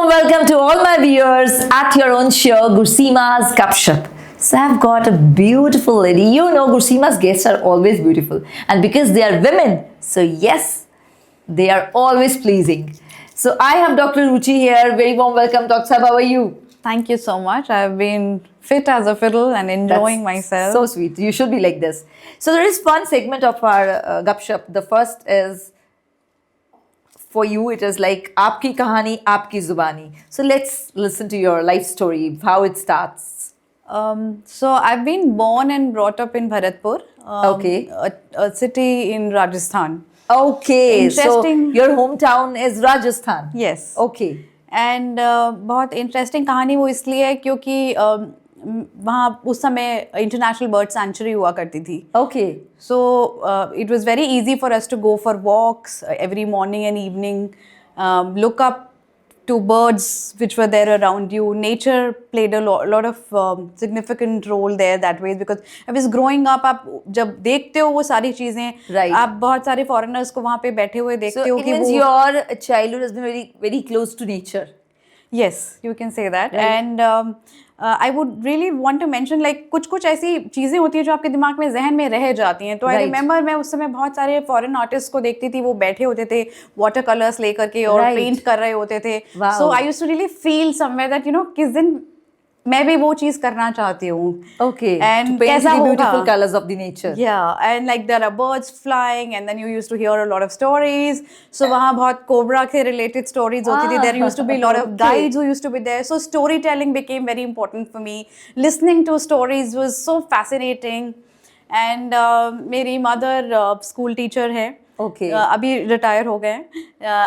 warm welcome to all my viewers at your own show, Gurseema's Gupshup. So I've got a beautiful lady. You know, Gurseema's guests are always beautiful, and because they are women, so yes, they are always pleasing. So I have Dr. Ruchi here. Very warm welcome, Dr. Sahab. How are you? Thank you so much. I've been fit as a fiddle and enjoying That's myself. So sweet. You should be like this. So there is one segment of our Gupshup. The first is for you. It is like Aapki Kahani, Aapki Zubani. So let's listen to your life story, how it starts. So I've been born and brought up in Bharatpur, Okay. a city in Rajasthan. Okay. Interesting. So your hometown is Rajasthan. Yes. Okay. And बहुत interesting कहानी वो इसलिए है क्योंकि वहाँ उस समय international bird sanctuary हुआ करती थी. Okay. So it was very easy for us to go for walks every morning and evening, look up to birds which were there around you. Nature played a lot of significant role there that way because I was growing up. आप जब देखते हो वो सारी चीजें, Right. आप बहुत सारे foreigners को वहाँ पे बैठे हुए देखते So हो it कि means वो your childhood has been very close to nature. Yes, you can say that. Right. And I would really want to mention like कुछ ऐसी चीज़ें होती हैं जो आपके दिमाग में जहन में रह जाती हैं. तो I Right. remember मैं उस समय बहुत सारे फॉरेन आर्टिस्ट को देखती थी. वो बैठे होते थे वाटर कलर्स लेकर के और Right. पेंट कर रहे होते थे. Wow. So I used to really feel somewhere that किस दिन मैं भी वो चीज़ करना चाहती हूँ. Okay. And to paint कैसा the होगा? beautiful colors of the nature. Yeah, and like there are birds flying, and then you used to hear a lot of stories. So वहाँ बहुत cobra के related stories होती थी. There used to be a lot of Okay. guides who used to be there. So storytelling became very important for me. Listening to stories was so fascinating. And मेरी mother school teacher है. Okay. अभी retire हो गए हैं.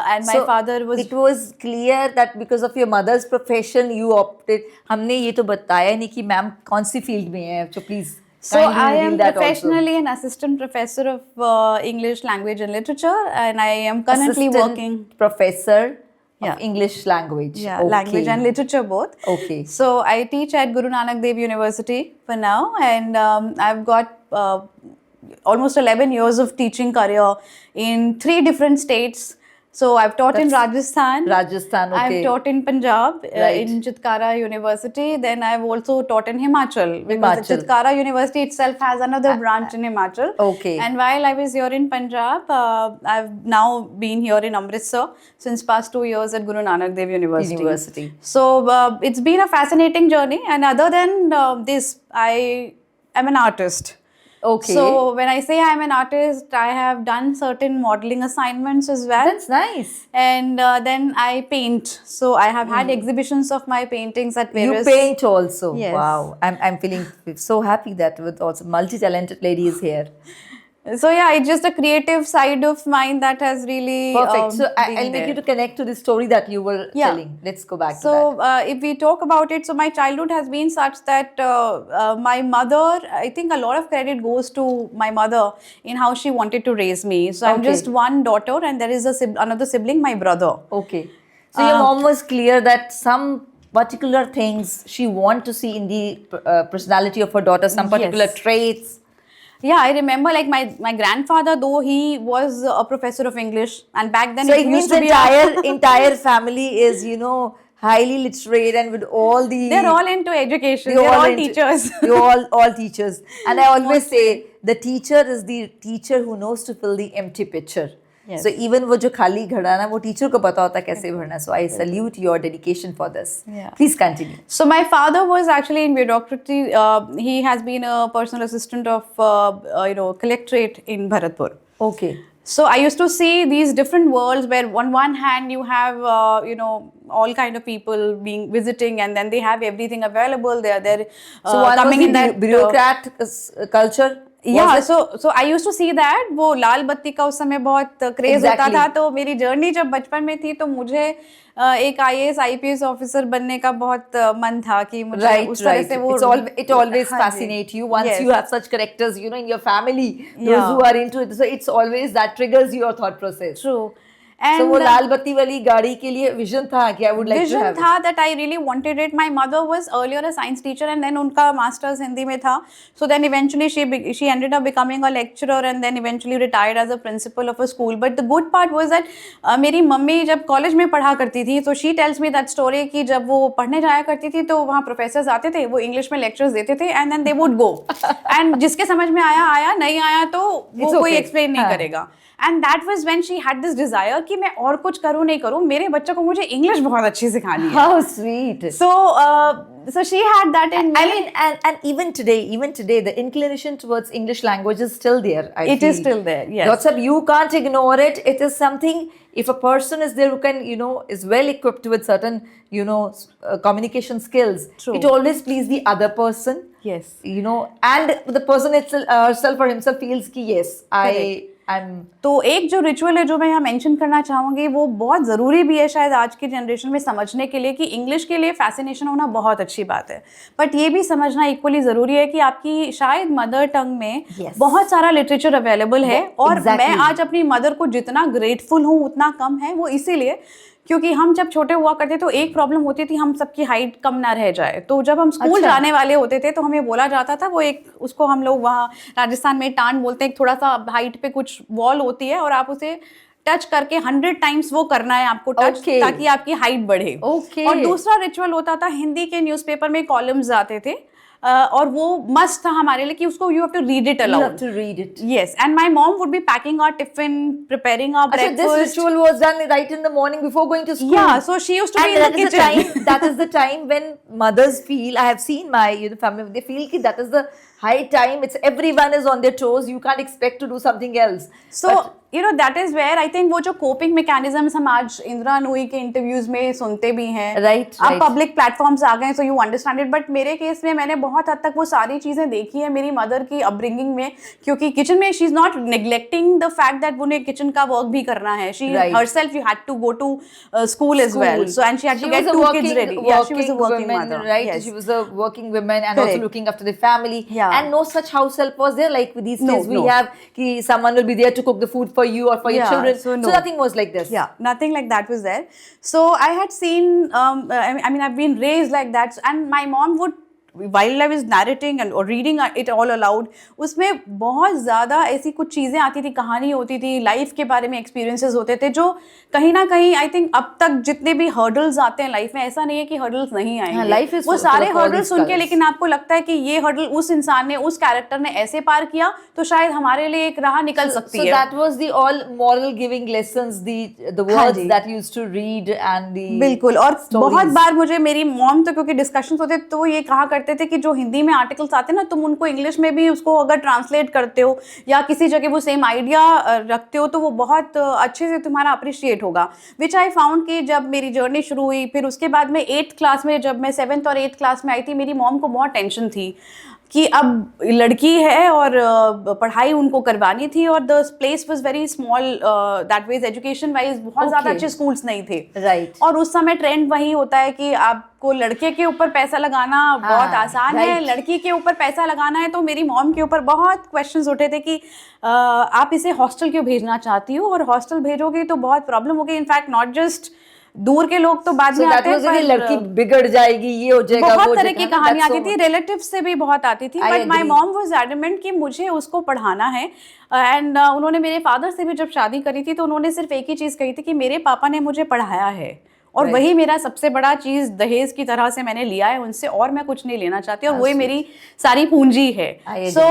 And my So, father was. It was clear that because of your mother's profession, you opted. हमने ये तो बताया नहीं कि मैम कौन सी फील्ड में है. So please. So kindly I reveal am that professionally an assistant professor of English language and literature, and I am also. currently Assistant working. professor Yeah. of English language. Yeah, Okay. language and literature both. Okay. So I teach at Guru Nanak Dev University for now, and I've got almost 11 years of teaching career in 3 different states. So I've taught in Rajasthan. Rajasthan, okay. I've taught in Punjab, Right. in Chitkara University. Then I've also taught in Himachal. Because Himachal. Chitkara University itself has another branch in Himachal. Okay. And while I was here in Punjab, I've now been here in Amritsar since past 2 years at Guru Nanak Dev University. So it's been a fascinating journey. And other than this, I am an artist. Okay. So when I say I'm an artist, I have done certain modeling assignments as well. That's nice. And then I paint. So I have had exhibitions of my paintings at various. You paint also. Yes. Wow. I'm feeling so happy that with also multi-talented lady is here. So yeah, it's just a creative side of mine that has really Perfect. So been I'll make there. you to connect to the story that you were Yeah. telling. Let's go back to So that. if we talk about it, so my childhood has been such that my mother, I think a lot of credit goes to my mother in how she wanted to raise me. So I'm Okay. just one daughter, and there is another sibling, my brother. Okay. So your mom was clear that some particular things she want to see in the personality of her daughter, some particular Yes. traits. Yeah, I remember like my grandfather, though he was a professor of English, and back then So it it used means to the be entire family is, highly literate and with all the... they're all into education. They're all teachers. You're all teachers. And I always say the teacher is the teacher who knows to fill the empty picture. Yes. So even वो जो खाली घड़ा ना वो teacher को पता होता है कैसे भरना. So I salute your dedication for this. Yeah. Please continue. So my father was actually in bureaucracy. He has been a personal assistant of collectorate in Bharatpur. Okay. So I used to see these different worlds where on one hand you have all kind of people being visiting, and then they have everything available. They are there So what coming was in the that bureaucrat culture? Yeah, Was it? so I used to see that. वो लाल बत्ती का उस समय बहुत craze होता Exactly. था. तो मेरी जर्नी जब बचपन में थी तो मुझे एक IAS IPS ऑफिसर बनने का बहुत मन था कि मुझे Right, उस तरह right. से वो It always हाँ जी. fascinate you once Yes. you have such characters, in your family, those Yeah. who are into it. So it's always that triggers your thought process. True. And So वो लाल बत्ती वाली गाड़ी के लिए vision था कि I would like to vision have it. था that I really wanted it. My mother was earlier a science teacher and then उनका masters हिंदी में था. So then eventually she ended up becoming a lecturer and then eventually retired as a principal of a school. But the good part was that मेरी mummy जब college में पढ़ा करती थी तो she tells me that story कि जब वो पढ़ने जाया करती थी तो वहाँ प्रोफेसर्स आते थे, वो इंग्लिश में लेक्चर्स देते थे and then they would go. And जिसके समझ में आया आया, नहीं आया तो वो It's कोई okay. एक्सप्लेन नहीं हाँ. करेगा. And that was when she had this desire कि मैं और कुछ करूँ नहीं करूँ, मेरे बच्चों को मुझे इंग्लिश बहुत अच्छी सिखानी है. How sweet. So she had that in me. I mean, and even today, the inclination towards English language is still there. It is still there, yes. WhatsApp, you can't ignore it. It is something, if a person is there who can, is well equipped with certain, communication skills, True. it always please the other person. Yes. And the person itself, herself or himself feels कि yes, I'm. तो एक जो ritual है जो मैं यहाँ mention करना चाहूँगी वो बहुत ज़रूरी भी है शायद आज की जनरेशन में समझने के लिए कि इंग्लिश के लिए फैसिनेशन होना बहुत अच्छी बात है, बट ये भी समझना इक्वली ज़रूरी है कि आपकी शायद मदर टंग में Yes. बहुत सारा लिटरेचर अवेलेबल है और Exactly. मैं आज अपनी मदर को जितना ग्रेटफुल हूँ उतना कम है, वो इसीलिए क्योंकि हम जब छोटे हुआ करते तो एक प्रॉब्लम होती थी, हम सबकी हाइट कम ना रह जाए, तो जब हम स्कूल अच्छा. जाने वाले होते थे तो हमें बोला जाता था, वो एक उसको हम लोग वहाँ राजस्थान में टांड बोलते हैं, एक थोड़ा सा हाइट पे कुछ वॉल होती है और आप उसे टच करके 100 टाइम्स वो करना है आपको टच, Okay. ताकि आपकी हाइट बढ़े. Okay. और दूसरा रिचुअल होता था, हिंदी के न्यूज़पेपर में कॉलम्स आते थे और वो मस्त था हमारे लिए कि उसको you have to read it You allowed. have to read it. Yes, and my mom would be packing our tiffin, preparing our So breakfast. this ritual was done right in the morning before going to school. Yeah, so she used to be And in the kitchen. that is the time when mothers feel, I have seen my family, they feel that that is the high time, it's everyone is on their toes, you can't expect to do something else. So that is where I think वो जो coping mechanisms हम आज इंदिरा नूई के interviews में सुनते भी हैं. Right, अब right. पब्लिक प्लेटफॉर्म्स आ गए, so you understand it. But मेरे केस में मैंने बहुत हद तक वो सारी चीज़ें देखी है मेरी मदर की अपब्रिंगिंग में, क्योंकि किचन में she is not neglecting the fact that उन्हें किचन का वर्क भी करना है. She herself, you had to go to school as well, so and she had to get 2 kids ready. Yeah, she was a working mother, right? Yes. She was a working woman and Correct. also looking after the family. Yeah. And no such house help was there like these No, days we no. have ki someone will be there to cook the food for you or for your Yeah, children. so no. nothing was like this. Yeah, nothing like that was there. So I had seen, I mean, I've been raised like that, and my mom would, while I was narrating and or reading it all aloud, उसमें बहुत ज़्यादा ऐसी कुछ चीज़ें आती थी, कहानी होती थी, लाइफ के बारे में एक्सपीरियंसेस होते थे, जो कहीं ना कहीं आई थिंक अब तक जितने भी हर्डल्स आते हैं लाइफ में, ऐसा नहीं है कि हर्डल्स नहीं आएंगे. लाइफ इज वो सारे हर्डल्स सुन के, लेकिन आपको लगता है कि ये हर्डल उस इंसान ने, उस कैरेक्टर ने ऐसे पार किया तो शायद हमारे लिए एक राह निकल सकती है. So that was the all moral giving lessons, the words that you used to read and the बिल्कुल. और बहुत बार मुझे मेरी मॉम तो, क्योंकि डिस्कशंस होते तो वो ये कहा करते थे कि जो हिंदी में आर्टिकल्स आते हैं ना, तुम उनको इंग्लिश में भी उसको अगर ट्रांसलेट करते हो या किसी जगह वो सेम आइडिया रखते हो तो वो बहुत अच्छे से तुम्हारा अप्रिशिएट होगा. विच आई फाउंड कि जब मेरी जर्नी शुरू हुई, फिर उसके बाद में 8th क्लास में, जब मैं 7th और 8th क्लास में आई थी, मेरी मॉम को बहुत टेंशन थी कि अब लड़की है और पढ़ाई उनको करवानी थी, और the place was very small that ways, education wise बहुत ज़्यादा अच्छे स्कूल्स नहीं थे. राइट. और उस समय ट्रेंड वही होता है कि आपको लड़के के ऊपर पैसा लगाना बहुत आसान है, लड़की के ऊपर पैसा लगाना है. तो मेरी मॉम के ऊपर बहुत क्वेश्चंस उठे थे कि आप इसे हॉस्टल क्यों भेजना चाहती हो, और हॉस्टल भेजोगी तो बहुत प्रॉब्लम होगी. इनफैक्ट नॉट जस्ट दूर के लोग तो बाद में आते हैं, पर लड़की बिगड़ जाएगी, ये हो जाएगा, बहुत तरह की कहानी आती थी, रिलेटिव्स से भी बहुत आती थी. But my mom was adamant कि मुझे उसको पढ़ाना है. एंड उन्होंने मेरे फादर से भी जब शादी करी थी तो उन्होंने सिर्फ एक ही चीज़ कही थी कि मेरे पापा ने मुझे पढ़ाया है, और वही मेरा सबसे बड़ा चीज़ दहेज की तरह से मैंने लिया है उनसे, और मैं कुछ नहीं लेना चाहती, और वही मेरी सारी पूंजी है. सो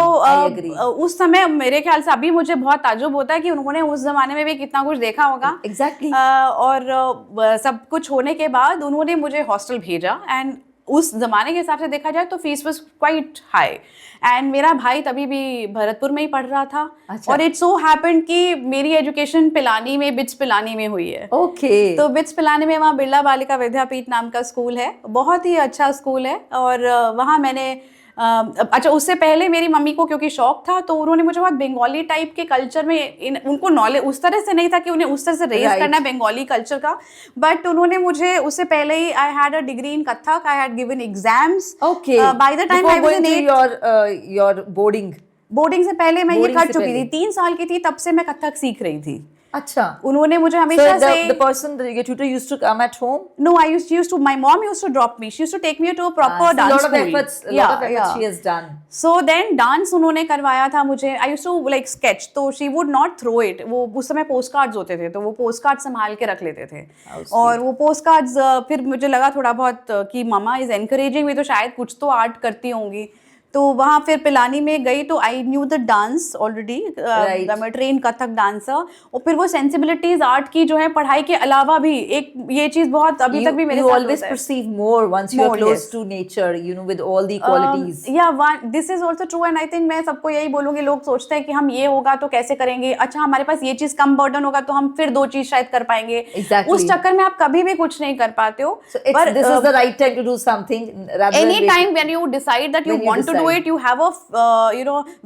उस समय मेरे ख्याल से अभी मुझे बहुत ताज्जुब होता है कि उन्होंने उस जमाने में भी कितना कुछ देखा होगा. एग्जैक्टली. और सब कुछ होने के बाद उन्होंने मुझे हॉस्टल भेजा, एंड उस जमाने के हिसाब से देखा जाए तो fees was quite high. And मेरा भाई तभी भी भरतपुर में ही पढ़ रहा था. अच्छा. और इट सो हैपेंड कि मेरी एजुकेशन पिलानी में, बिट्स पिलानी में हुई है. ओके. तो बिट्स पिलानी में वहाँ बिरला बालिका विद्यापीठ नाम का स्कूल है, बहुत ही अच्छा स्कूल है. और वहाँ मैंने अच्छा, उससे पहले मेरी मम्मी को क्योंकि शौक था तो उन्होंने मुझे बहुत बंगाली टाइप के कल्चर में, उनको नॉलेज उस तरह से नहीं था कि उन्हें उस तरह से रेज करना है बंगाली कल्चर का, बट उन्होंने मुझे उससे पहले ही, I had a degree in Kathak, I had given exams. Okay. By the time I was in your boarding से पहले मैं ये कर चुकी थी, 3 साल की थी तब से मैं कथक सीख रही थी. अच्छा. उन्होंने मुझे So हमेशा से the person, your tutor used to come at home? No, I used to. My mom used to drop me. She used to take me to a proper So dance lot of school. efforts, a lot of efforts she has done. So then dance उन्होंने करवाया था मुझे. I used to like sketch. तो she would not throw it. वो उस समय post cards होते थे, तो वो पोस्ट कार्ड संभाल के रख लेते थे. और वो पोस्ट कार्ड्स फिर मुझे लगा थोड़ा बहुत कि मामा इज एनकरेजिंग मी, तो शायद कुछ तो आर्ट करती होंगी. तो वहाँ फिर पिलानी में गई तो I knew the dance already. मैं ट्रेन कथक डांसर. और फिर वो सेंसिबिलिटीज आर्ट की जो है पढ़ाई के अलावा भी एक ये चीज बहुत अभी तक भी मेरे साथ होता है. You always perceive more once you are close to nature, you know, with all the qualities. This is also true and I think मैं सबको यही बोलूँगी. लोग सोचते हैं कि हम ये होगा तो कैसे करेंगे, अच्छा हमारे पास ये चीज कम बर्डन होगा तो हम फिर 2 चीज शायद कर पाएंगे. उस चक्कर में आप कभी भी कुछ नहीं कर पाते हो. But this is the right time to do something. Any time when you decide that you want to do it, you have a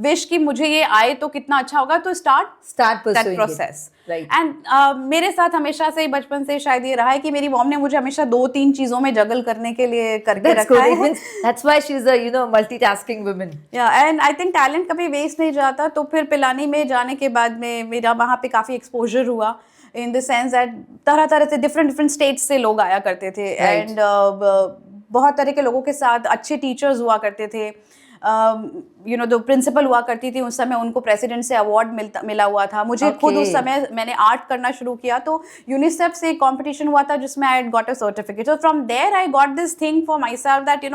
wish कि मुझे ये आए तो कितना अच्छा होगा, तो start that process. Right. And मेरे साथ हमेशा से बचपन से शायद ये रहा है कि मेरी मॉम ने मुझे हमेशा 2-3 चीजों में जगल करने के लिए करके रखा है. That's why she is a multitasking woman. Yeah, and I think talent कभी वेस्ट नहीं जाता. तो फिर पिलानी में जाने के बाद में मेरा वहाँ पे काफी एक्सपोजर हुआ. In the sense that तरह से different states से लोग आया करते थे. Right. And बहुत तरह के लोगों के साथ अच्छे टीचर्स हुआ करते थे. जो प्रिंसिपल हुआ करती थी उस समय उनको प्रेसिडेंट से अवार्ड मिला हुआ था. मुझे खुद उस समय मैंने आर्ट करना शुरू किया तो यूनिसेफ से एक कंपटीशन हुआ था जिसमें I got a certificate. So from there I got this thing for myself that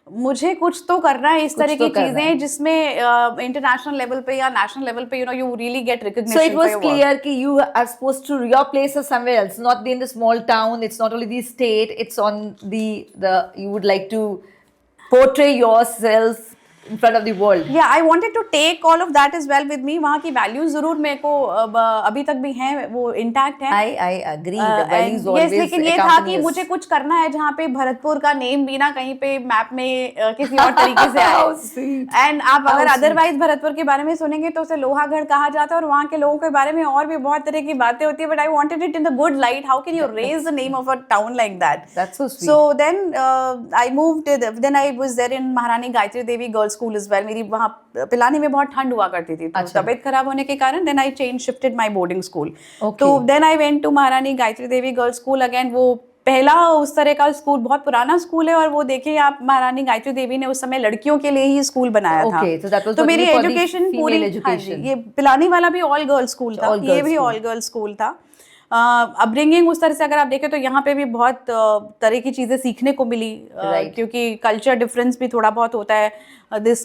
मुझे कुछ तो करना है इस तरह की चीजें जिसमें इंटरनेशनल लेवल पे या नेशनल लेवल पे you really get recognition. So it was clear कि you are supposed to, your place is somewhere else, not in the small town. It's not only the state, it's on the you would like to portray yourself in front of the world. Yeah, I wanted to take all of that as well with me. वहाँ की values जरूर मेरे को अभी तक भी हैं, वो intact हैं. I agree. The values always. लेकिन ये था कि मुझे कुछ करना है जहाँ पे भरतपुर का नेम भी ना कहीं पे मैप में किसी और तरीके से आए. एंड आप अगर अदरवाइज भरतपुर के बारे में सुनेंगे तो उसे लोहागढ़ कहा जाता है और वहाँ के लोगों के बारे में और भी बहुत तरह की बातें होती है. But I wanted it in the good light. How can you raise the name of a town like that? That's so sweet. So then I moved. Then I was there in महारानी Gayatri Devi girls school is well. मेरी वहाँ पिलानी में बहुत ठंड हुआ करती थी, तो तबीयत खराब होने के कारण then I shifted my boarding school. तो then I went to Maharani Gayatri Devi girls school again. वो पहला उस तरह का स्कूल, बहुत पुराना स्कूल है. और वो देखिए आप, महारानी गायत्री देवी ने उस समय लड़कियों के लिए ही स्कूल बनाया था. तो मेरी एजुकेशन पूरी, ये पिलानी वाला भी ऑल गर्ल्स स्कूल था, ये भी ऑल गर्ल्स स्कूल था. अपब्रिंगिंग उस तरह से अगर आप देखें तो यहाँ पे भी बहुत तरह की चीज़ें सीखने को मिली. क्योंकि कल्चर डिफरेंस भी थोड़ा बहुत होता है. दिस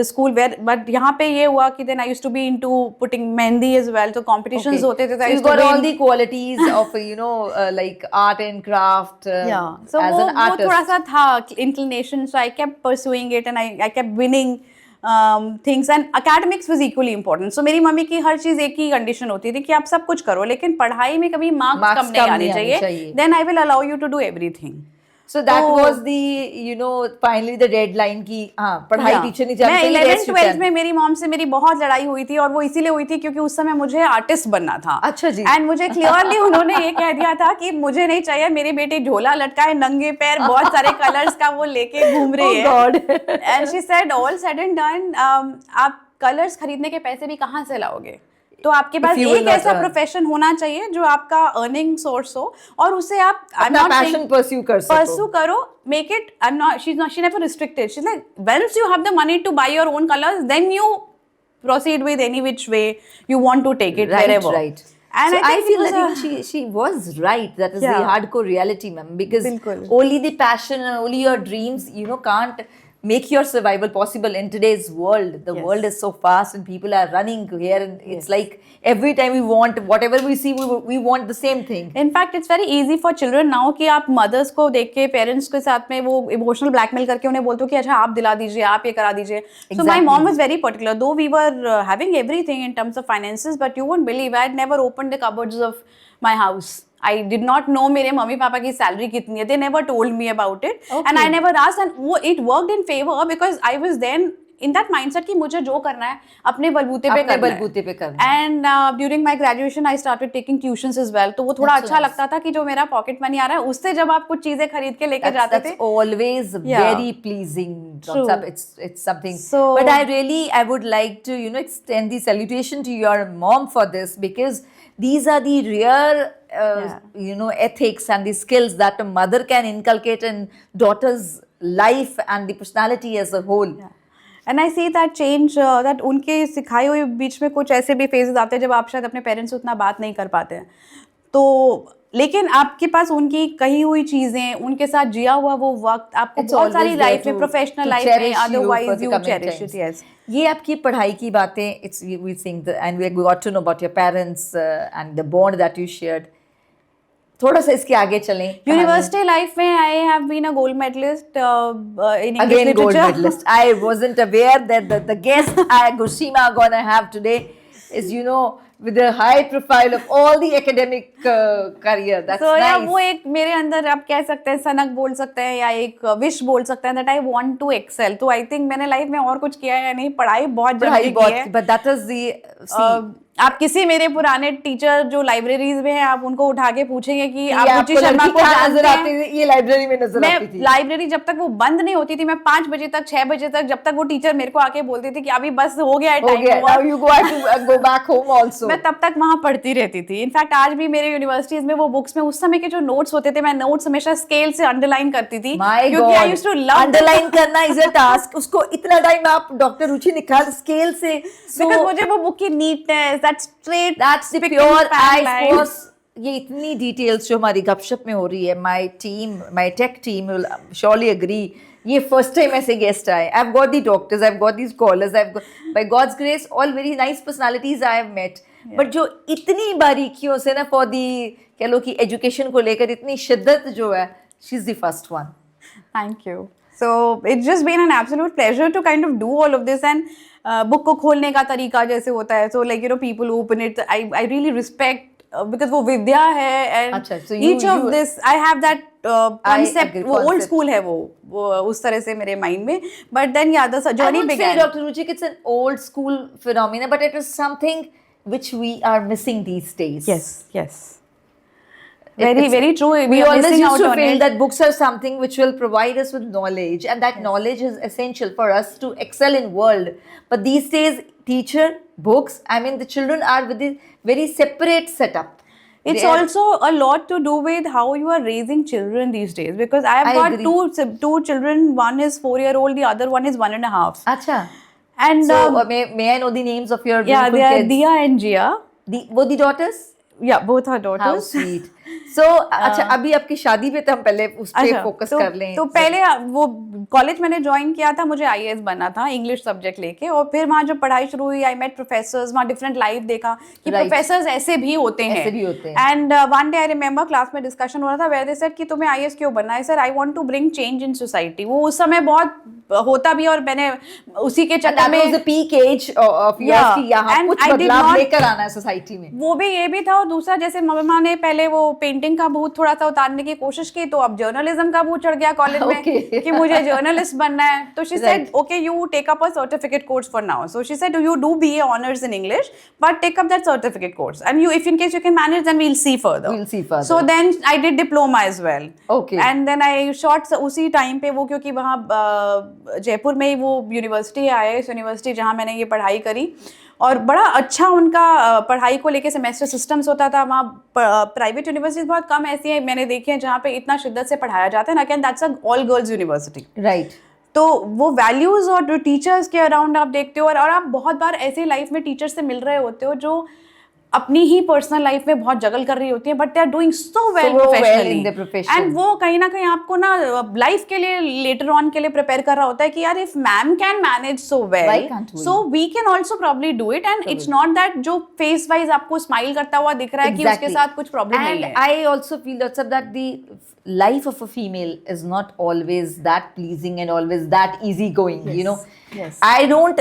स्कूल वेयर, बट यहाँ पे ये हुआ कि then I used to be into putting mehndi as well. तो कॉम्पिटिशंस होते थे. So you got all the qualities of like art and craft as an artist. वो थोड़ा सा था inclination, so I kept pursuing it and I kept winning things. And academics was equally important. So मेरी mummy की हर चीज एक ही condition होती थी कि आप सब कुछ करो लेकिन पढ़ाई में कभी मार्क्स कम नहीं आने चाहिए. Then I will allow you to do everything. So that was the finally the deadline कि हाँ पढ़ाई पीछे नहीं जानी चाहिए. 11th-12th में मेरी मॉम से मेरी बहुत लड़ाई हुई थी और वो इसीलिए हुई थी क्योंकि उस समय मुझे आर्टिस्ट बनना था. अच्छा जी. एंड मुझे क्लियरली उन्होंने ये कह दिया था कि मुझे नहीं चाहिए मेरी बेटी झोला लटकाए, नंगे पैर, बहुत सारे कलर्स का वो लेके घूम रही है. And she said all said and done, आप कलर्स खरीदने के पैसे भी कहाँ से लाओगे? तो आपके पास एक ऐसा प्रोफेशन होना चाहिए जो आपका अर्निंग सोर्स हो और उसे आप पैशन परस्यू करो. Make it. she never restricted. She's like, once you have the money to buy your own colors, then you proceed with any which way you want to take it. Wherever. Right. And so I feel like she was right. That is the hardcore reality, ma'am. Because only the passion and only your dreams, can't make your survival possible in today's world. The world is so fast and people are running here and it's like every time we want whatever we see, we want the same thing. In fact, it's very easy for children now कि आप mothers को देख के parents के साथ में वो emotional blackmail करके उन्हें बोलते हो कि अच्छा आप दिला दीजिए, आप ये करा दीजिए. So my mom was very particular. Though we were having everything in terms of finances, but you won't believe I had never opened the cupboards of my house. I did not know मेरे mummy papa की salary कितनी है. They never told me about it. And I never asked, and it worked in favor because I was then in that mindset कि मुझे जो करना है अपने बलबूते पे करना है. And during my graduation I started taking tuitions as well. तो वो थोड़ा अच्छा लगता था कि जो मेरा पॉकेट मनी आ रहा है उससे जब आप कुछ चीजें खरीद के लेके जाते थे. That's always very pleasing. It's something. But I would like to extend the salutation to your mom for this because these are the rare you know, ethics and the skills that a mother can inculcate in daughter's life and the personality as a whole. And I see that change that उनके सिखाए हुए बीच में कुछ ऐसे भी phases आते हैं जब आप शायद अपने पेरेंट्स से उतना बात नहीं कर पाते हैं, तो लेकिन आपके पास उनकी कही हुई चीजें, उनके साथ जिया हुआ वो वक्त आपको It's बहुत सारी always लाइफ there में, to प्रोफेशनल लाइफ cherish में, you for otherwise the you coming cherish it. times. Yes, ये आपकी पढ़ाई की बातें, it's we think and we got to know about your parents and the bond that you shared. थोड़ा सा इसके आगे चलें. यूनिवर्सिटी लाइफ में I have been a gold medalist in English Again, gold literature. medalist. I wasn't aware that the guest Gursima are gonna have today is, you know, with a high profile of all the academic career. That's So, nice. yeah, वो एक मेरे अंदर आप कह सकते हैं सनक बोल सकते हैं या एक विश बोल सकते हैं that I want to excel. तो आई थिंक मैंने लाइफ में और कुछ किया है या नहीं, पढ़ाई बहुत पढ़ाई जरूरी की है. बहुत, but that is the आप किसी मेरे पुराने टीचर जो लाइब्रेरीज में हैं, आप उनको उठा के पूछेंगे कि ये आप रुचि आपको शर्मा लड़की को कहाँ नजर जानते आती हैं. थी? ये लाइब्रेरी में नजर आती मैं थी. लाइब्रेरी जब तक वो बंद नहीं होती थी, मैं 5 बजे तक 6 बजे तक, जब तक वो टीचर मेरे को आके बोलती थी कि अभी बस हो गया है हो टाइम, गया. Now you go back home also. मैं तब तक वहां पढ़ती रहती थी. इनफैक्ट आज भी मेरे यूनिवर्सिटीज में वो बुक्स में उस समय के जो नोट्स होते थे, मैं नोट्स हमेशा स्केल से अंडरलाइन करती थी. My क्योंकि I God. Used to love Underline करना is a task. उसको इतना टाइम आप डॉक्टर रुचि निकाल स्केल से. बिकॉज़ मुझे वो बुक की neatness, that straight, That's the pure I was. ये इतनी डिटेल्स जो हमारी गपशप में हो रही है, my tech team will surely agree. ये first time ऐसे guest आए. I've got the doctors, I've got these scholars, by God's grace, all very nice personalities I have met. But जो इतनी बारीकियों से ना for the कह लो कि education को लेकर इतनी शिद्दत जो है, she's the first one. Thank you. So it's just been an absolute pleasure to kind of do all of this. And book को खोलने का तरीका जैसे होता है, so like, you know, people who open it, I really respect because वो विद्या है, and अच्छा, so each of this I have that concept. agree, वो old concept. school है, वो उस तरह से मेरे mind में. But then yeah, the I journey won't say, began. Dr. Ruchik, it's an old school phenomena, but it is something which we are missing these days. Yes. Very true. We are always missing used out to on feel it. that books are something which will provide us with knowledge, and that knowledge is essential for us to excel in world. But these days, teacher, books, I mean, the children are with a very separate setup. It's They are- also a lot to do with how you are raising children these days, because I have I got agree. two children. One is 4-year-old, the other one is 1.5. Acha. And So, may I know the names of your yeah, beautiful they are kids? Dia and Jia. Both the daughters? Yeah, both are How daughters. sweet. So, अच्छा अभी आपकी शादी पे तो हम पहले उस पे फोकस कर लें. तो पहले वो कॉलेज मैंने ज्वाइन किया था, मुझे IAS बनना था, इंग्लिश सब्जेक्ट लेके. और फिर वहाँ जब पढ़ाई शुरू हुई, आई मेट प्रोफेसर्स, वहाँ डिफरेंट लाइफ देखा कि Right. प्रोफेसर्स ऐसे भी होते हैं. ऐसे भी होते हैं. And one day I remember class में डिस्कशन हो रहा था, वेयर दे सेड कि तुम्हें IAS क्यों बनना है. Sir, I want to bring change in society. वो उस समय बहुत होता भी, और मैंने उसी के And चक्कर that was में the peak age of yours Yeah. कि यहाँ And कुछ I did बदलाव not- लेकर आना है सोसाइटी में. वो भी ये भी था. और दूसरा, जैसे मम्मा ने पहले वो पेंटिंग का भूत थोड़ा सा उतारने की कोशिश की, तो अब जर्नलिज्म का भूत चढ़ गया कॉलेज में Okay. कि मुझे जर्नलिस्ट बनना है. तो she said okay, you take up a certificate course for now. So she said you do BA honours in English, but take up that certificate course, and you, if in case you can manage, then we will see further. We'll see further. So then I did diploma as well. Okay. And then I shot उसी time पे वो, क्योंकि वहाँ जयपुर में ही वो university है, IAS university, जहाँ मैंने ये पढ़ाई करी. और बड़ा अच्छा उनका पढ़ाई को लेके सेमेस्टर सिस्टम्स होता था. वहाँ प्राइवेट यूनिवर्सिटीज बहुत कम ऐसी हैं मैंने देखी हैं जहाँ पे इतना शिद्दत से पढ़ाया जाता है ना, can that's a all girls university. Right. तो वो वैल्यूज़ और टीचर्स के अराउंड आप देखते हो, और आप बहुत बार ऐसे लाइफ में टीचर से मिल रहे होते हो जो अपनी ही पर्सनल लाइफ में बहुत जगल कर रही होती है, but they are doing so well in their profession. And वो कहीं ना कहीं आपको ना लाइफ के लिए, लेटर ऑन के लिए प्रिपेयर कर रहा होता है कि यार, if ma'am can manage so Why well, can't we? So we can also probably do it. And it's not that जो फेस वाइज आपको स्माइल करता हुआ दिख रहा है कि उसके साथ कुछ प्रॉब्लम नहीं है. And I also feel that the life of a female is not always that pleasing and always that easygoing. You know. Yes. I don't,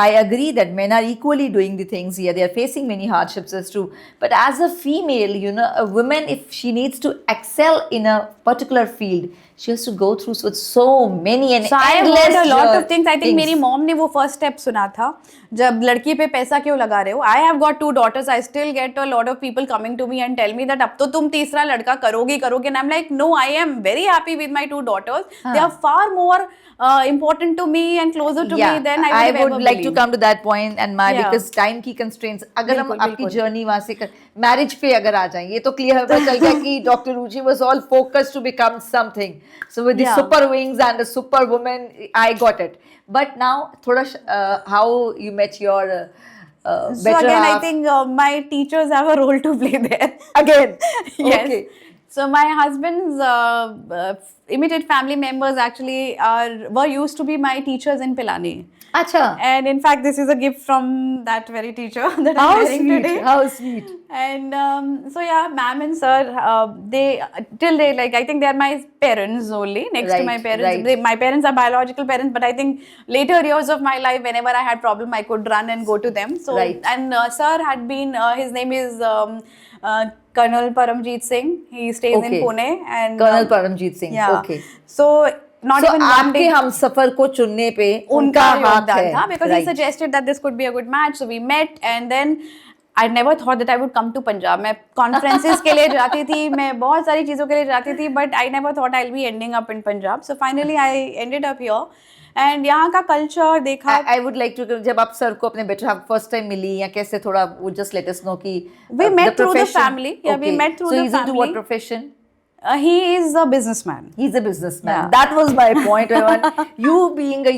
I agree that men are equally doing the things here. They are facing many hardships, as true. But as a female, a woman, if she needs to excel in a particular field, she has to go through with so many and So I have endless heard a lot of things. I think मेरी mom ने वो first step सुना था जब लड़की पे पैसा क्यों लगा रहे हो? I have got 2 daughters. I still get a lot of people coming to me and tell me that अब तो तुम तीसरा लड़का करोगे and I'm like, no, I am very happy with my 2 daughters. They are far more important to me and closer to me than I would ever like to believe. come to that point and my Yeah. because time की constraints अगर हम बिल्कुल, आपकी बिल्कुल। Journey वहाँ से marriage पे अगर आ जाएं ये तो क्लियर पता चल गया कि doctor Ruchi was all focused to become something, so with the Yeah. super wings and the super woman I got it, but now थोड़ा how you met your So better again, I half think my teachers have a role to play there. again. Yes. Okay. So my husband's immediate family members actually were used to be my teachers in Pilani. अच्छा, And in fact, this is a gift from that very teacher that I'm how wearing sweet, today. how sweet. And so yeah, ma'am and sir, they till they like I think they are my parents only next to my Right, parents. right. My parents are biological parents, but I think later years of my life, whenever I had problem, I could run and go to them. So Right. and sir had been his name is Colonel Paramjeet Singh. He stays Okay. in Pune and Colonel Paramjeet Singh. yeah. Okay. So not So even one आपके day. हम सफर को चुनने पे उनका उनका हाथ योगदान है, था because he right. suggested that this could be a good match, so we met and then I never thought that I would come to Punjab. मैं conferences के लिए जाती थी, मैं बहुत सारी चीज़ों के लिए जाती थी, but I never thought I'll be ending up in Punjab. So finally I ended up here and यहाँ का culture देखा. I would like to जब आप सर को अपने बेटर हाफ फर्स्ट टाइम मिली या कैसे थोड़ा वो just let us know कि We met the through the profession. family. Yeah, we Okay. met through so the he's into what family. profession? He is a businessman. He's a businessman. Yeah. That was my point. You being a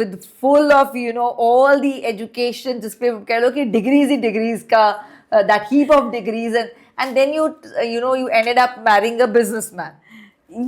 with full of all the education जिसपे कह लो कि degrees ही degrees का that heap of degrees and then you ended up marrying a businessman.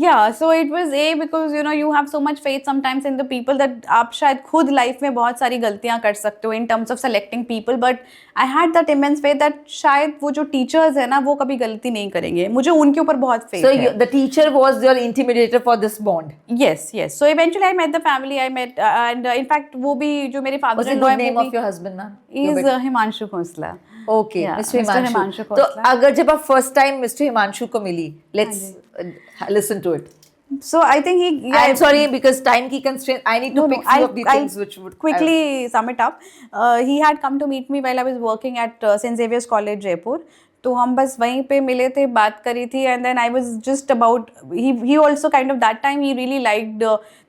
Yeah, so it was because you have so much faith sometimes in the people that आप शायद खुद life में बहुत सारी गलतियां कर सकते हो in terms of selecting people, but I had that immense faith that शायद वो जो teachers है ना वो कभी गलती नहीं करेंगे. मुझे उनके ऊपर बहुत faith So है. the teacher was your intimidator for this bond. Yes. So eventually I met the family. I met and in fact वो भी जो मेरे What's the father-in-law good है name वो of भी your husband, ma'am? is Himanshu Khosla. Okay, Yeah, Mr. Mr. Himanshu. Himanshu तो Khosla. अगर जब आप फर्स्ट टाइम मिस्टर हिमांशु को मिली, let's listen to it. So I think he. I'm sorry because time की constraint. I need to pick few of the things which would quickly sum it up. He had come to meet me while I was working at St. Xavier's College, Jaipur. तो हम बस वहीं पे मिले थे, बात करी थी and then I was just about he also kind of that time he really liked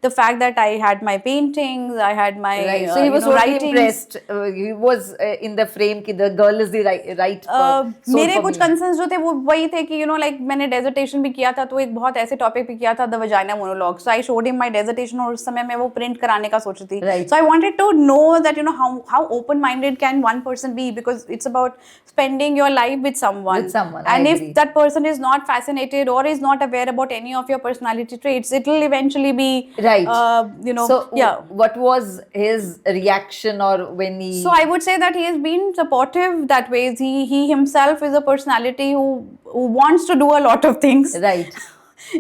the fact that I had my paintings, I had my right. So he was really writings. impressed. He was in the frame कि the girl is the right soul मेरे for कुछ me. Concerns जो थे वो वही थे कि like मैंने डेजर्टेशन भी किया था तो एक बहुत ऐसे टॉपिक पे किया था the vagina monologue. So I showed him my dissertation और उस समय मैं वो प्रिंट कराने का सोच रही थी. Right. So I wanted to know that how open minded can one person be, because it's about spending your life with someone. With someone, I and if agree. that person is not fascinated or is not aware about any of your personality traits, it will eventually be Right. So yeah. what was his reaction or when he? So I would say that he has been supportive that way. He himself is a personality who wants to do a lot of things. Right.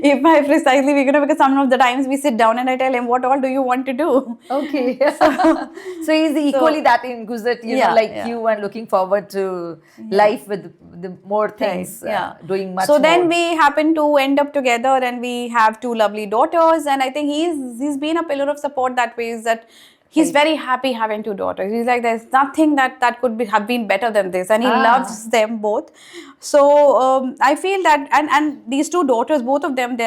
If I precisely because some of the times we sit down and I tell him what all do you want to do. Okay. So he's equally that inquisitive, Yeah, like yeah. you, and looking forward to life with the more things, Right, doing much so then more. we happen to end up together and we have 2 lovely daughters, and I think he's been a pillar of support that way, is that he's Right. very happy having 2 daughters. He's like, there's nothing that could have been better than this, and he loves them both. So I feel that and these 2 daughters, both of them,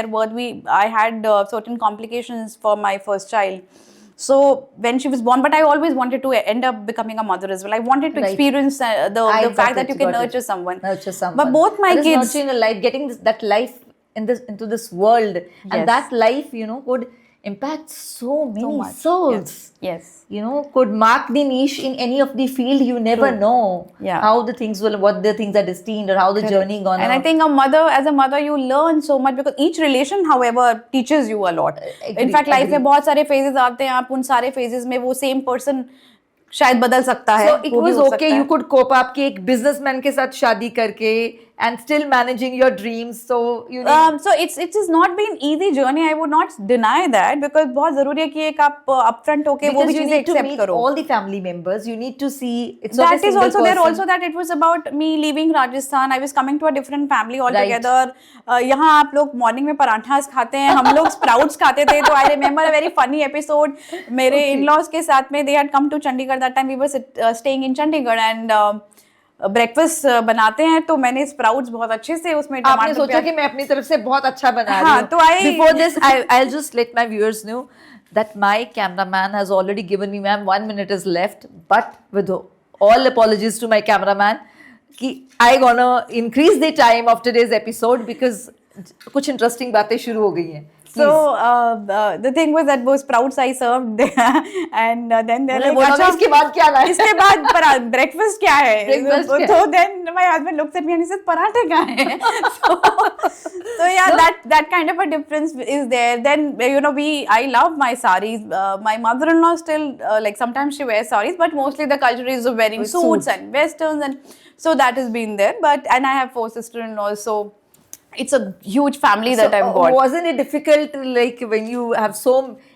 I had certain complications for my first child. So when she was born, but I always wanted to end up becoming a mother as well. I wanted to Right. experience the got fact that it, you can got it. nurture someone. Nurture someone. But both my That is kids. nurturing a life, getting that life into this world, Yes. and that life, could impact so many much. souls. Yes. Could mark the niche in any of the field. You never know Yeah. how the things what the things are destined or how the journey gonna. And I think as a mother, you learn so much because each relation, however, teaches you a lot. Agree, In fact, life agree. में बहुत सारे phases आते हैं, आप उन सारे phases में वो same person शायद बदल सकता है. So it वो भी was हो okay. सकता You है. could cope up कि एक businessman के साथ शादी करके and still managing your dreams. So you need So it has not been easy journey. I would not deny that, because बहुत जरूरी है कि एक आप upfront होके वो भी because you चीजें need to accept meet करो. all the family members. You need to see it's not a That is single also there. person. Also that it was about me leaving Rajasthan. I was coming to a different family altogether. यहाँ आप लोग morning में पराठा खाते हैं, हम लोग sprouts खाते थे. तो I remember a very funny episode. मेरे in-laws के साथ में they had come to Chandigarh that time. We were staying in Chandigarh and breakfast बनाते हैं, तो मैंने स्प्राउट्स बहुत अच्छे से उसमें आपने सोचा कि मैं अपनी तरफ से बहुत अच्छा बना रही हाँ, हूँ. तो Before this, I'll just let my viewers know that my cameraman has already given me, ma'am, 1 minute is left. But with all apologies to my cameraman, कि I gonna increase the time of today's episode because कुछ interesting बातें शुरू हो गई हैं. So the thing was that वो sprouts I served and then they're like, अच्छा इसके बाद क्या लाए? इसके बाद breakfast क्या है? Breakfast क्या तो then my husband looks at me and he says पराठे कहाँ हैं? So yeah, that kind of a difference is there. Then I love my saris. My mother-in-law still like sometimes she wears saris, but mostly the culture is of wearing suits and westerns, and so that has been there. And I have 4 sister-in-laws, so it's a huge family that I've got. Wasn't it difficult, like when you have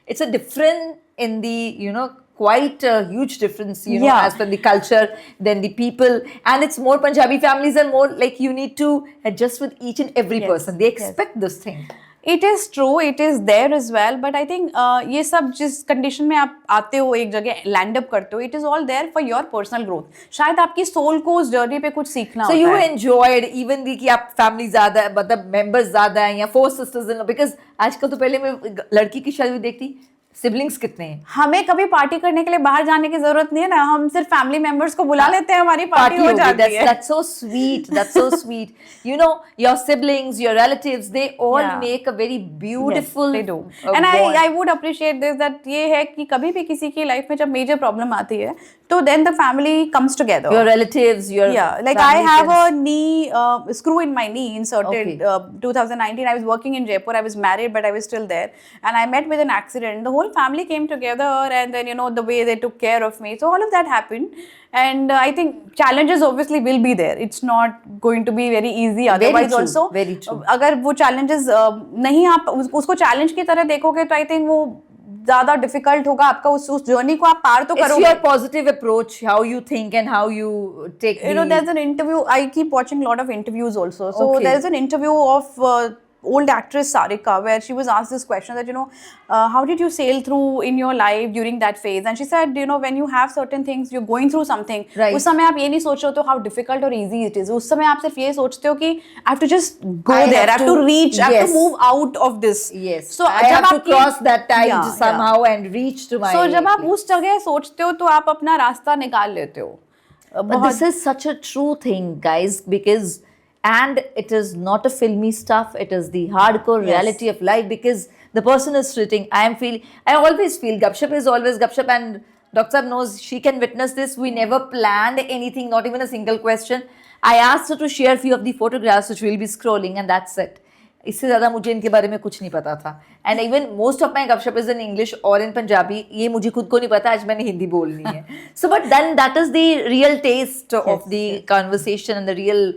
it's a different in the, quite a huge difference, Yeah. as per the culture, then the people, and it's more Punjabi families are more like you need to adjust with each and every person. They expect this thing. It is true, it is there as well, but I think ये सब जिस condition में आप आते हो, एक जगह land up करते हो, it is all there for your personal growth. शायद आपकी सोल को उस जर्नी पे कुछ सीखना So होता you है. enjoyed even the कि आप फैमिली ज्यादा है, मतलब मेंबर्स ज्यादा हैं या 4 sisters in law, because आजकल तो पहले मैं लड़की की शादी देखती सिबलिंग्स कितने हैं. हमें कभी पार्टी करने के लिए बाहर जाने की जरूरत नहीं है ना, हम सिर्फ फैमिली मेंबर्स को बुला लेते हैं, हमारी पार्टी हो जाती है. That's so sweet. That's so sweet. Your siblings, your relatives, they all make a very beautiful. Yes, they do. And I would appreciate this, that ये है कि कभी भी किसी की लाइफ में जब मेजर प्रॉब्लम आती है, तो then the family comes together. Your relatives, your like I have a knee screw in my knee inserted. 2019, I was working in Jaipur. I was married, but I was still there, and I met with an accident. The whole family came together, and then the way they took care of me. So all of that happened, and I think challenges obviously will be there. It's not going to be very easy. Otherwise, also very true. अगर वो challenges नहीं आप उसको challenge की तरह देखोगे, तो I think वो ज़्यादा difficult होगा आपका उस journey को आप पार तो करोगे. It's your positive approach, how you think and how you take. There's an interview. I keep watching a lot of interviews also. So there's an interview of old actress Sarika, where she was asked this question that how did you sail through in your life during that phase, and she said when you have certain things, you're going through something, right. उस समय आप ये नहीं सोच रहे हो how difficult or easy it is. उस समय आप सिर्फ ये सोचते हो कि I have to just go there, I have to reach, I have to move out of this. Yes. So I have to cross that tide somehow and reach to my. So जब आप उस जगह सोचते हो, तो आप अपना रास्ता निकाल लेते हो. But this is such a true thing, guys, because. And it is not a filmy stuff, it is the hardcore reality of life, because the person is sitting. I always feel Gupshup is always Gupshup, and Dr. Saab knows, she can witness this. We never planned anything, not even a single question. I asked her to share a few of the photographs which we'll be scrolling, and that's it. इससे ज़्यादा मुझे इनके बारे में कुछ नहीं पता था. And even most of my gupshup is in English or in Punjabi. ये मुझे खुद को नहीं पता, आज मैंने हिंदी बोलनी है. So but then that is the real taste of the conversation and the real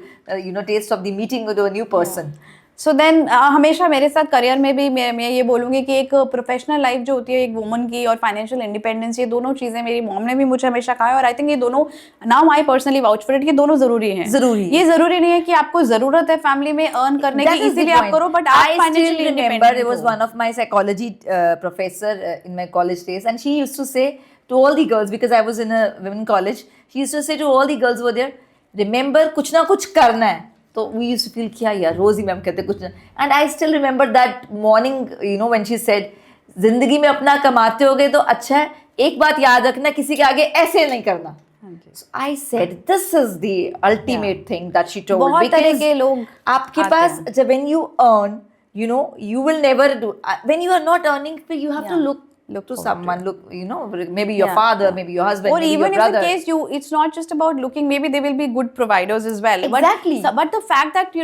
taste of the meeting with a new person. So then हमेशा मेरे साथ करियर में भी मैं ये बोलूँगी कि एक प्रोफेशनल लाइफ जो होती है एक वुमन की, और फाइनेंशियल इंडिपेंडेंस, ये दोनों चीज़ें मेरी मॉम ने भी मुझे हमेशा कहा है, और आई थिंक ये दोनों now I personally vouch for it, ये दोनों जरूरी हैं. ये जरूरी नहीं है कि आपको जरूरत है फैमिली में अर्न करने की इसीलिए आप करो, बट आप financially independent. There was one of my psychology professor in my college days, and she used to say to all the girls, because I was in a women college, she used to say to all the girls over there, remember कुछ ना कुछ करना है. तो we used to feel क्या यार, रोज ही ma'am कहते कुछ ना. And I still remember that morning, when she said, जिंदगी में अपना कमाते होगे तो अच्छा है, एक बात याद रखना, किसी के आगे ऐसे नहीं करना. So I said, this is the ultimate thing that she told. बहुत तरह के लोग आपके पास जब when you earn, you will never do. When you are not earning, you have to look to someone, maybe your father, maybe your husband, or maybe even your brother. if in case it's not just about looking, maybe they will be good providers as well. Exactly. But the fact that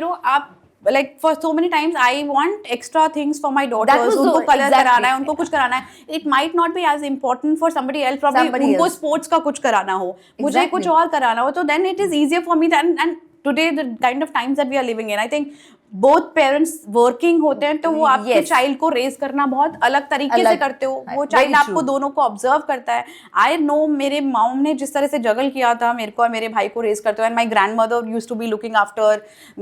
like for so many times I want extra things for my daughters, उनको color कराना है, उनको कुछ कराना है. It might not be as important for somebody else, probably उनको sports का कुछ कराना हो, मुझे कुछ और कराना हो, तो then it is easier for me and today the kind of times that we are living in, I think both parents working होते हैं तो वो आपके Yes. child को raise करना बहुत अलग तरीके से अलग, करते हो. वो very child आपको true. दोनों को observe करता है. I know मेरे mom ने जिस तरह से juggle किया था मेरे को और मेरे भाई को raise करते हुए, and my grandmother used to be looking after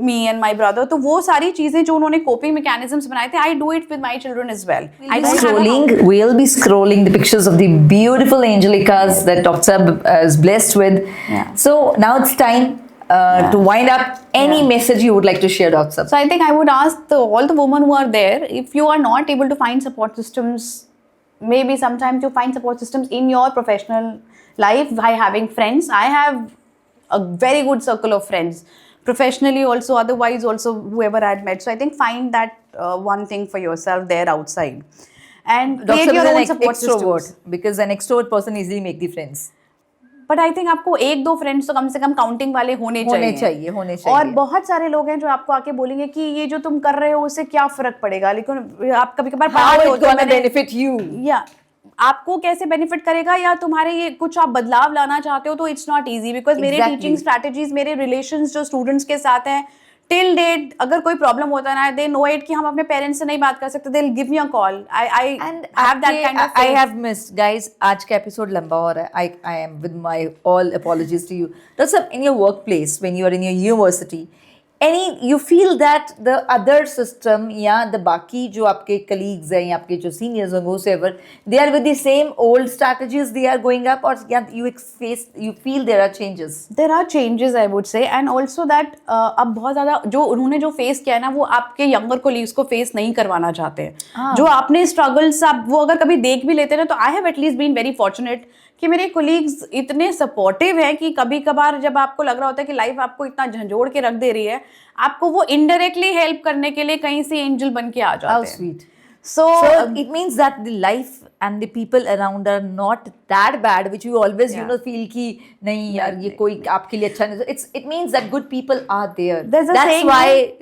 me and my brother. तो वो सारी चीजें जो उन्होंने coping mechanisms बनाए थे, I do it with my children as well. I don't have a We'll be scrolling the pictures of the beautiful Angelicas that Dr. Sab is blessed with. Yeah. So now it's time to wind up. Any message you would like to share, Dr. Sab? So I think I would ask all the women who are there, if you are not able to find support systems, maybe sometimes you find support systems in your professional life by having friends. I have a very good circle of friends, professionally also, otherwise also whoever I had met. So I think find that one thing for yourself there outside. And Dr. create Sab your is own an support extrovert systems. because an extrovert person easily make the friends. But I think आपको एक दो friends तो कम से कम counting वाले होने चाहिए. होने और चाहिए. बहुत सारे लोग हैं जो आपको आके बोलेंगे कि ये जो तुम कर रहे हो उससे क्या फर्क पड़ेगा, लेकिन आप कभी कभार How it's gonna benefit you? या आपको कैसे बेनिफिट करेगा, या तुम्हारे ये कुछ आप बदलाव लाना चाहते हो, तो इट्स नॉट इजी. बिकॉज मेरे Exactly. टीचिंग स्ट्रैटेजीज, मेरे रिलेशंस जो स्टूडेंट्स के साथ हैं, टिल डेट अगर कोई प्रॉब्लम होता है ना, दे नो इट कि हम अपने पेरेंट्स से नहीं बात कर सकते, they will give me a call. I have that kind of I have missed, guys. आज का एपिसोड लंबा हो रहा है. I am with my all apologies to you. That's in your workplace, when you are in your university, you feel that the other system या the बाकी जो आपके colleagues हैं या आपके जो seniors हैं, whoever, they are with the same old strategies they are going up, or you feel there are changes? There are changes, I would say, and also that अब बहुत ज़्यादा जो उन्होंने जो फेस किया है ना, वो आपके यंगर कोलीग्स को फेस नहीं करवाना चाहते हैं. जो आपने स्ट्रगल्स आप वो अगर कभी देख भी लेते हैं ना, तो I have at least been very fortunate कि मेरे कोलीग्स इतने सपोर्टिव हैं कि कभी कभार जब आपको लग रहा होता है कि लाइफ आपको इतना झंझोड़ के रख दे रही है, आपको वो इनडायरेक्टली हेल्प करने के लिए कहीं से एंजल बन के आ How जाते हैं. sweet. So It means that the life and the people around are not that bad, which you always feel कि नहीं यार ये कोई आपके लिए अच्छा नहीं. It means that good people are there. There's a That's saying, why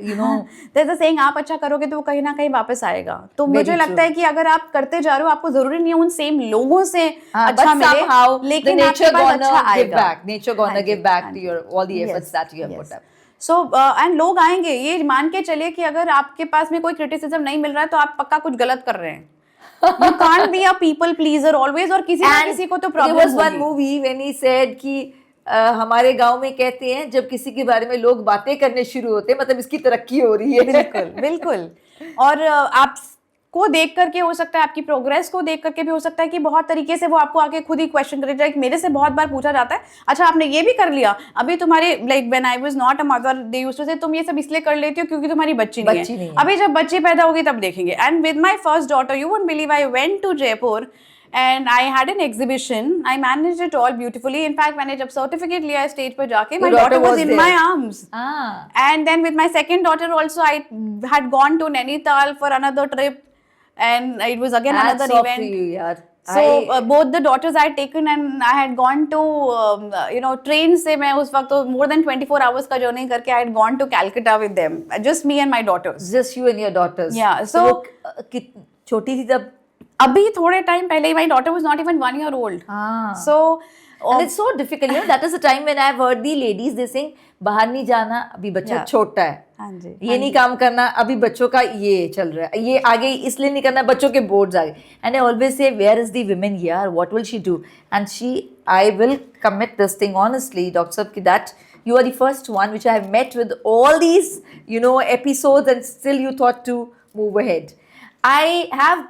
there's a saying, आप अच्छा करोगे तो वो कहीं ना कहीं वापस आएगा. तो Very मुझे true. लगता है कि अगर आप करते जा रहे हो, आपको जरूरी नहीं है उन सेम लोगों से अच्छा but मिले, somehow the लेकिन nature आपके पास gonna अच्छा give आएगा. back. Nature gonna give back to your all the efforts that you have put up. So and लोग आएंगे, ये मान के चलिए कि अगर आपके पास में कोई क्रिटिसिज्म नहीं मिल रहा है तो आप पक्का कुछ गलत कर रहे हैं. You can't be a people pleaser always, और किसी ना किसी को तो problem There was one movie when he said कि हमारे गांव में कहते हैं जब किसी के बारे में लोग बातें करने शुरू होते हैं, मतलब इसकी तरक्की हो रही है. बिल्कुल बिल्कुल. और आपको देख करके हो सकता है, आपकी प्रोग्रेस को देख करके भी हो सकता है कि बहुत तरीके से वो आपको आके खुद ही क्वेश्चन करे. लाइक मेरे से बहुत बार पूछा जाता है, अच्छा आपने ये भी कर लिया, अभी तुम्हारे like when I was not a mother they used to say तुम ये सब इसलिए कर लेती हो क्योंकि तुम्हारी बच्ची नहीं है. अभी जब बच्ची पैदा होगी तब देखेंगे. And with my first daughter, you won't believe, I went to Jaipur and I had an exhibition. I managed it all beautifully. In fact, मैंने जब certificate लिया स्टेज पर जाके, my daughter was in my arms. And then with my second daughter also, I had gone to Nainital for another trip, and it was again another event. Hats off to you, yaar. So both the daughters I had taken, and I had gone to train से मैं उस वक्त तो more than 24 hours का journey करके I had gone to Calcutta with them, just me and my daughters. Just you and your daughters. Yeah. So छोटी थी तब. अभी थोड़े टाइम पहले my daughter was not even 1 year old. So and it's so difficult, that is the time when I've heard the ladies they saying बाहर नहीं जाना, अभी बच्चा छोटा है. हाँ जी. ये नहीं काम करना, अभी बच्चों का ये चल रहा है, ये आगे इसलिए नहीं करना, बच्चों के बोर्ड्स आगे. And I always say, where is the women here? What will she do? And I will commit this thing honestly, Dr. Sab, that you are the first one which I have met with all these, episodes, and still you thought to move ahead. I have,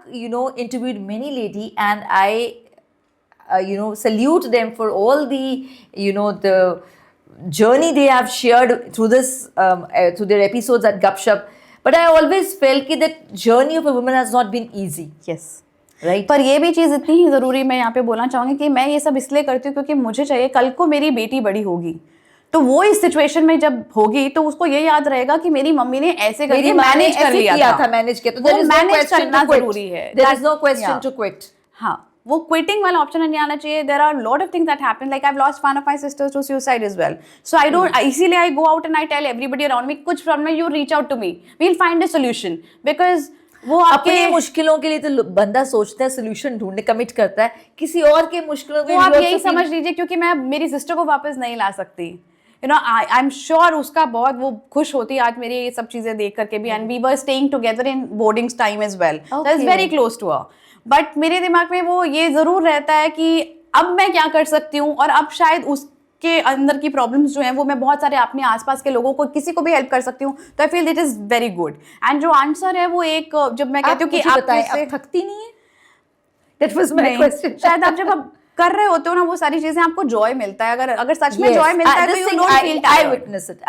interviewed many ladies, and I, salute them for all the, the journey they have shared through this, through their episodes at Gupshup. But I always felt that the journey of a woman has not been easy. Yes. Right. पर ये भी चीज़ इतनी ही ज़रूरी मैं यहाँ पे बोलना चाहूँगी कि मैं ये सब इसलिए करती हूँ क्योंकि मुझे चाहिए कल को मेरी बेटी बड़ी होगी, तो वो इस सिचुएशन में जब होगी तो उसको ये याद रहेगा कि मेरी मम्मी ने ऐसे करके मैनेज कर लिया था, मैनेज किया. तो वो मैनेज करना जरूरी है. There is no question to quit. हाँ, वो क्विटिंग वाला ऑप्शन नहीं आना चाहिए. There are lot of things that happen, like I have lost one of my sisters to suicide as well. So I don't, इसीलिए I go out and I tell everybody around me, कुछ problem है, you reach out to me, we will find a solution. Because वो अपनी मुश्किलों के लिए तो बंदा सोचता है, सोल्यूशन ढूंढने कमिट करता है, किसी और के मुश्किलों के लिए आप यही समझ लीजिए, क्योंकि मैं मेरी सिस्टर को वापस नहीं ला सकती. You know I am sure उसका बहुत वो खुश होती आज मेरी ये सब चीजें देख करके भी. And we were staying together in boarding time as well, that is very close to her. But मेरे दिमाग में वो ये जरूर रहता है कि अब मैं क्या कर सकती हूँ, और अब शायद उसके अंदर की प्रॉब्लम्स जो हैं वो मैं बहुत सारे अपने आसपास के लोगों को, किसी को भी हेल्प कर सकती हूँ. तो I feel that is very good. And जो आंसर है वो एक, जब मैं कहती हूँ कि आप थकती नहीं है? That was my question. शायद आप जब आप कर रहे होते हो ना वो सारी चीजें, आपको जॉय मिलता है. अगर सच में जॉय मिलता है तो you don't feel tired.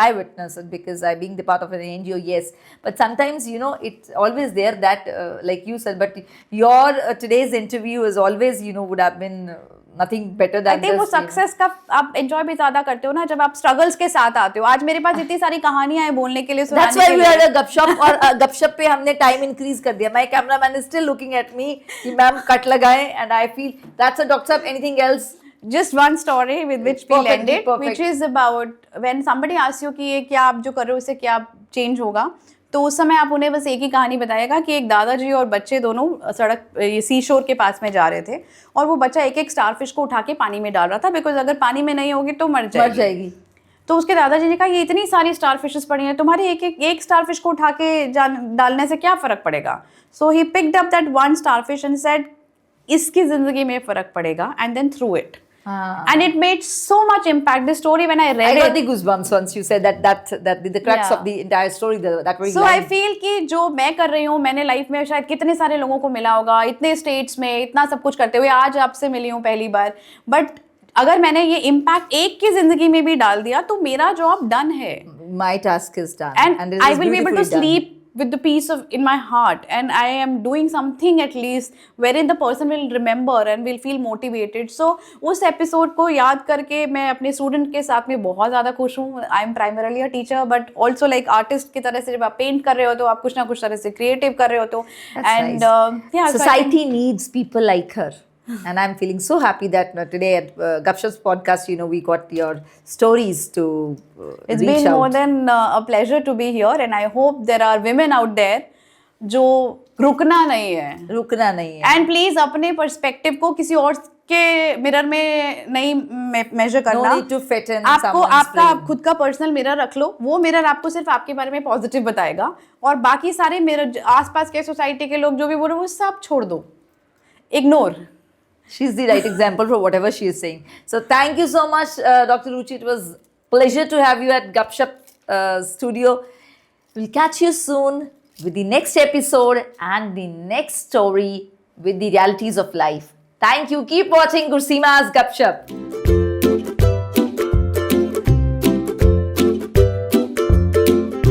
I witness it because I being the part of an NGO, yes. But sometimes, you know, it's always there that, like you said, but your today's interview is always, you know, would have been nothing better than I think वो success का आप enjoy भी ज्यादा करते हो ना जब आप स्ट्रगल्स के साथ आते हो. आज मेरे पास इतनी सारी कहानियां हैं बोलने के लिए, सुनाने That's why के we लिए. had a गपशप, और गपशप पे हमने टाइम इंक्रीज कर दिया. My cameraman is still looking at me कि मैम कट लगाएं, and I feel that's a doctor साहब. Anything else? Just one story with which we'll Perfect, end it, perfect. which is about when somebody asks you कि ये क्या आप जो कर रहे हो इससे क्या चेंज होगा, तो उस समय आप उन्हें बस एक ही कहानी बताएगा कि एक दादाजी और बच्चे दोनों सड़क ये सी शोर के पास में जा रहे थे, और वो बच्चा एक एक स्टारफिश को उठा के पानी में डाल रहा था, बिकॉज अगर पानी में नहीं होगी तो मर जाएगी. तो उसके दादाजी ने कहा ये इतनी सारी स्टारफिशेस पड़ी हैं, तुम्हारे एक स्टारफिश को उठा के डालने से क्या फर्क पड़ेगा. So he picked up that one starfish and said इसकी जिंदगी में फर्क पड़ेगा, and then threw it. And it made so much impact. The story, when I read I got it, the goosebumps once you said that the crux Yeah. of the entire story, that very so line. I feel कि जो मैं कर रही हूँ, मैंने life में शायद कितने सारे लोगों को मिला होगा, इतने स्टेट्स में इतना सब कुछ करते हुए आज आपसे मिली हूँ पहली बार. बट अगर मैंने ये इम्पैक्ट एक की जिंदगी में भी डाल दिया तो मेरा जॉब डन है. My task is done, And it I is will be able to beautifully done. sleep with the peace of in my heart, and I am doing something at least wherein the person will remember and will feel motivated. So उस episode को याद करके मैं अपने student के साथ में बहुत ज़्यादा खुश हूँ. I am primarily a teacher but also like artist की तरह से जब आप पेंट कर रहे हो तो आप कुछ ना कुछ तरह से क्रिएटिव कर रहे हो तो. And Nice. Society needs people like her. And I'm feeling so happy that today at Gupshup's podcast, you know, we got your stories to it's reach been out. more than a pleasure to be here, and I hope there are women out there जो रुकना नहीं है. रुकना नहीं है. And please अपने perspective को किसी और के मिरर में नहीं मेजर करना. No need to fit in आपको someone's आपका frame. खुद का पर्सनल मिरर रख लो. वो मिरर आपको सिर्फ आपके बारे में पॉजिटिव बताएगा, और बाकी सारे मिरर आसपास के सोसाइटी के लोग जो भी बोल रहे हैं वो सब छोड़ दो, ignore. She's the right example for whatever she is saying. So thank you so much, Dr. Ruchi. It was pleasure to have you at Gupshup studio. We'll catch you soon with the next episode and the next story with the realities of life. Thank you. Keep watching Gurseema's Gupshup.